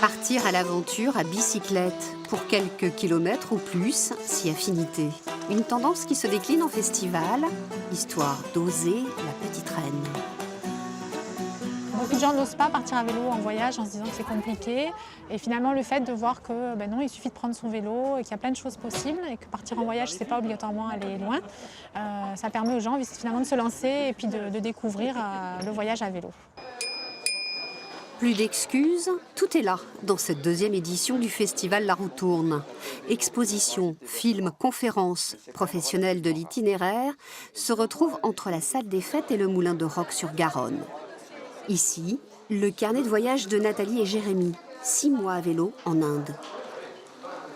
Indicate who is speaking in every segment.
Speaker 1: Partir à l'aventure à bicyclette, pour quelques kilomètres ou plus, si affinité. Une tendance qui se décline en festival, histoire d'oser la petite reine.
Speaker 2: Beaucoup de gens n'osent pas partir à vélo en voyage en se disant que c'est compliqué. Et finalement, le fait de voir que non, il suffit de prendre son vélo et qu'il y a plein de choses possibles et que partir en voyage, c'est pas obligatoirement aller loin, ça permet aux gens finalement de se lancer et puis de découvrir le voyage à vélo.
Speaker 1: Plus d'excuses, tout est là dans cette deuxième édition du festival La Roue Tourne. Expositions, films, conférences, professionnels de l'itinéraire se retrouvent entre la salle des fêtes et le moulin de Roques-sur-Garonne. Ici, le carnet de voyage de Nathalie et Jérémy, 6 mois à vélo en Inde.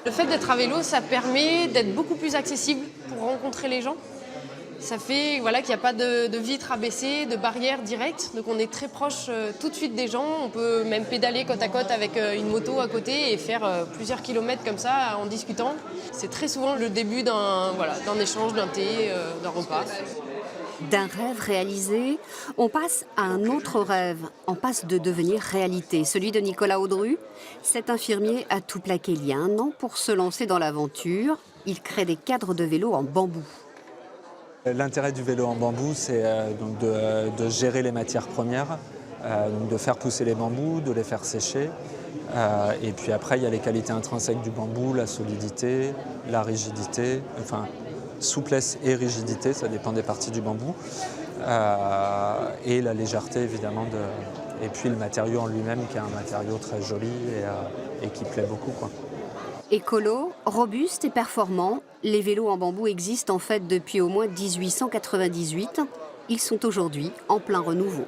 Speaker 3: Le fait d'être à vélo, ça permet d'être beaucoup plus accessible pour rencontrer les gens. Ça fait qu'il n'y a pas de vitres à baisser, de barrières directes. Donc on est très proche tout de suite des gens. On peut même pédaler côte à côte avec une moto à côté et faire plusieurs kilomètres comme ça en discutant. C'est très souvent le début d'un échange, d'un thé, d'un repas.
Speaker 1: D'un rêve réalisé, on passe à un autre rêve, en passe de devenir réalité. Celui de Nicolas Audru, cet infirmier a tout plaqué il y a 1 an pour se lancer dans l'aventure. Il crée des cadres de vélo en bambou.
Speaker 4: L'intérêt du vélo en bambou, c'est de gérer les matières premières, donc de faire pousser les bambous, de les faire sécher. Et puis après, il y a les qualités intrinsèques du bambou, la solidité, la rigidité, enfin souplesse et rigidité, ça dépend des parties du bambou. Et la légèreté, évidemment, et puis le matériau en lui-même, qui est un matériau très joli et qui plaît beaucoup, quoi.
Speaker 1: Écolo, robuste et performant, les vélos en bambou existent en fait depuis au moins 1898. Ils sont aujourd'hui en plein renouveau.